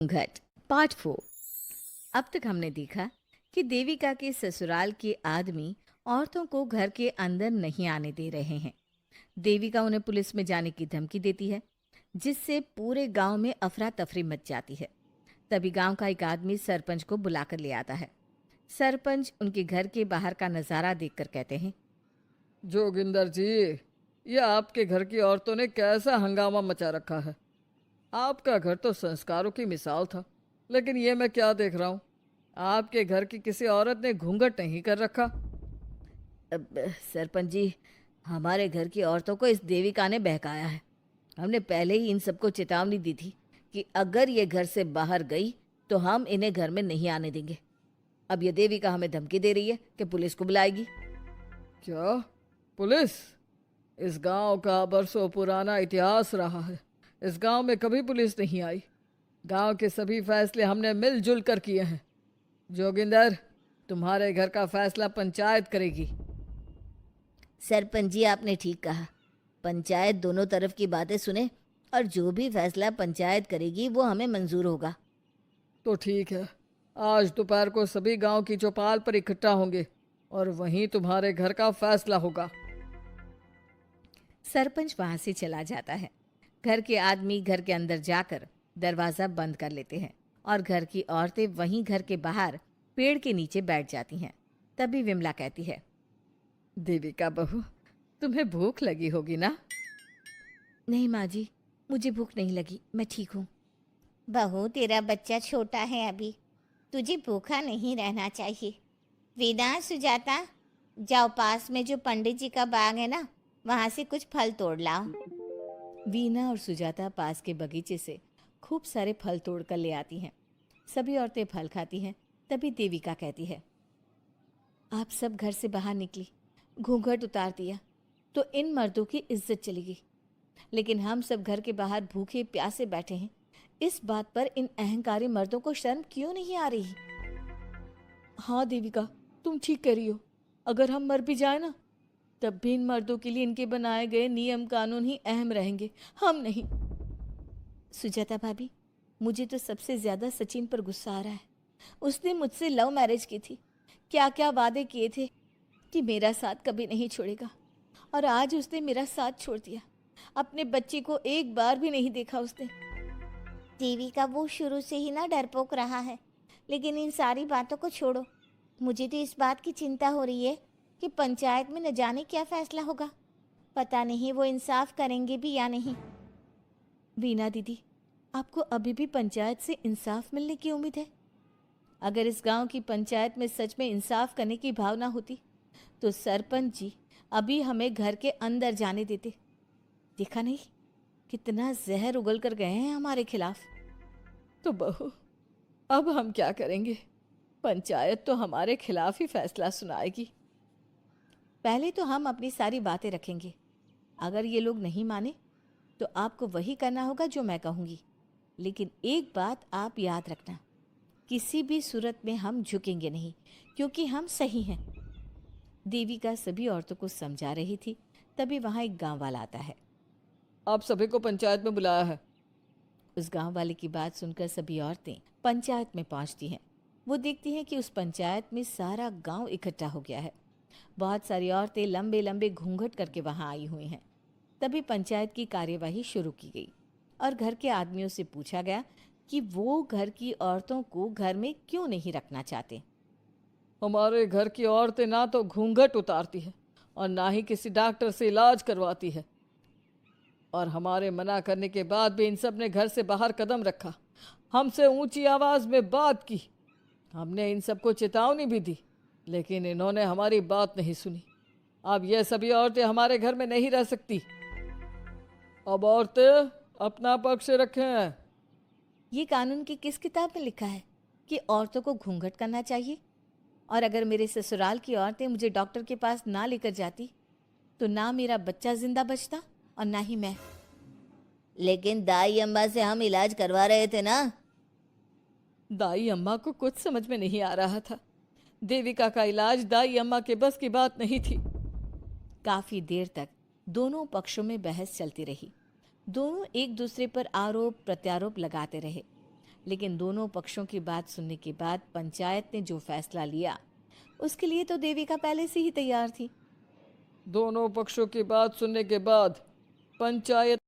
घट पार्ट 4। अब तक हमने देखा कि देविका के ससुराल के आदमी औरतों को घर के अंदर नहीं आने दे रहे हैं। देविका उन्हें पुलिस में जाने की धमकी देती है, जिससे पूरे गांव में अफरा तफरी मच जाती है। तभी गांव का एक आदमी सरपंच को बुलाकर ले आता है। सरपंच उनके घर के बाहर का नज़ारा देखकर कहते हैं, जोगिंदर जी, ये आपके घर की औरतों ने कैसा हंगामा मचा रखा है। आपका घर तो संस्कारों की मिसाल था, लेकिन ये मैं क्या देख रहा हूँ। आपके घर की किसी औरत ने घूंघट नहीं कर रखा। सरपंच जी, हमारे घर की औरतों को इस देविका ने बहकाया है। हमने पहले ही इन सबको चेतावनी दी थी कि अगर ये घर से बाहर गई तो हम इन्हें घर में नहीं आने देंगे। अब ये देविका हमें धमकी दे रही है कि पुलिस को बुलाएगी। क्या? पुलिस? इस गांव का बरसों पुराना इतिहास रहा है। इस गांव में कभी पुलिस नहीं आई। गांव के सभी फैसले हमने मिलजुल कर किए हैं। जोगिंदर, तुम्हारे घर का फैसला पंचायत करेगी। सरपंच जी, आपने ठीक कहा। पंचायत दोनों तरफ की बातें सुने और जो भी फैसला पंचायत करेगी वो हमें मंजूर होगा। तो ठीक है, आज दोपहर को सभी गांव की चौपाल पर इकट्ठा होंगे और वहीं तुम्हारे घर का फैसला होगा। सरपंच वहां से चला जाता है। घर के आदमी घर के अंदर जाकर दरवाजा बंद कर लेते हैं और घर की औरतें वहीं घर के बाहर पेड़ के नीचे बैठ जाती हैं। तभी विमला कहती है, देविका बहू, तुम्हें भूख लगी होगी ना? नहीं माँ जी, मुझे भूख नहीं लगी, मैं ठीक हूँ। बहू, तेरा बच्चा छोटा है अभी, तुझे भूखा नहीं रहना चाहिए। वेदा, सुजाता, जाओ पास में जो पंडित जी का बाग है ना, वहाँ से कुछ फल तोड़ लाओ। वीना और सुजाता पास के बगीचे से खूब सारे फल तोड़ कर ले आती हैं। सभी औरतें फल खाती हैं। तभी देविका कहती है, आप सब घर से बाहर निकली, घूंघट उतार दिया तो इन मर्दों की इज्जत चलेगी, लेकिन हम सब घर के बाहर भूखे प्यासे बैठे हैं। इस बात पर इन अहंकारी मर्दों को शर्म क्यों नहीं आ रही? हाँ देविका, तुम ठीक कह रही हो। अगर हम मर भी जाए ना, तब भी इन मर्दों के लिए इनके बनाए गए नियम कानून ही अहम रहेंगे, हम नहीं। सुजाता भाभी, मुझे तो सबसे ज्यादा सचिन पर गुस्सा आ रहा है। उसने मुझसे लव मैरिज की थी, क्या क्या वादे किए थे कि मेरा साथ कभी नहीं छोड़ेगा, और आज उसने मेरा साथ छोड़ दिया। अपने बच्चे को एक बार भी नहीं देखा उसने। देवी का वो शुरू से ही ना डरपोक रहा है। लेकिन इन सारी बातों को छोड़ो, मुझे तो इस बात की चिंता हो रही है कि पंचायत में न जाने क्या फैसला होगा। पता नहीं वो इंसाफ करेंगे भी या नहीं। वीना दीदी, आपको अभी भी पंचायत से इंसाफ मिलने की उम्मीद है? अगर इस गांव की पंचायत में सच में इंसाफ करने की भावना होती तो सरपंच जी अभी हमें घर के अंदर जाने देते। देखा नहीं कितना जहर उगल कर गए हैं हमारे खिलाफ। तो बहू, अब हम क्या करेंगे? पंचायत तो हमारे खिलाफ ही फैसला सुनाएगी। पहले तो हम अपनी सारी बातें रखेंगे। अगर ये लोग नहीं माने तो आपको वही करना होगा जो मैं कहूँगी। लेकिन एक बात आप याद रखना, किसी भी सूरत में हम झुकेंगे नहीं, क्योंकि हम सही हैं। देविका सभी औरतों को समझा रही थी। तभी वहाँ एक गांव वाला आता है। आप सभी को पंचायत में बुलाया है। उस गांव वाले की बात सुनकर सभी औरतें पंचायत में पहुंचती हैं। वो देखती हैं कि उस पंचायत में सारा गांव इकट्ठा हो गया है। बहुत सारी औरतें लंबे लंबे घूंघट करके वहां आई हुई हैं। तभी पंचायत की कार्यवाही शुरू की गई और घर के आदमियों से पूछा गया कि वो घर की औरतों को घर में क्यों नहीं रखना चाहते। हमारे घर की औरतें ना तो घूंघट उतारती है और ना ही किसी डॉक्टर से इलाज करवाती है, और हमारे मना करने के बाद भी इन सब ने घर से बाहर कदम रखा, हमसे ऊंची आवाज में बात की। हमने इन सबको चेतावनी भी दी, लेकिन इन्होंने हमारी बात नहीं सुनी। अब ये सभी औरतें हमारे घर में नहीं रह सकती। अब औरतें अपना पक्ष रखें। ये कानून की किस किताब में लिखा है कि औरतों को घूंघट करना चाहिए? और अगर मेरे ससुराल की औरतें मुझे डॉक्टर के पास ना लेकर जाती तो ना मेरा बच्चा जिंदा बचता और ना ही मैं। लेकिन दाई अम्मा से हम इलाज करवा रहे थे ना। दाई अम्मा को कुछ समझ में नहीं आ रहा था। देविका का इलाज दाई अम्मा के बस की बात नहीं थी। काफी देर तक दोनों पक्षों में बहस चलती रही। दोनों एक दूसरे पर आरोप प्रत्यारोप लगाते रहे। लेकिन दोनों पक्षों की बात सुनने के बाद पंचायत ने जो फैसला लिया उसके लिए तो देविका पहले से ही तैयार थी। दोनों पक्षों की बात सुनने के बाद पंचायत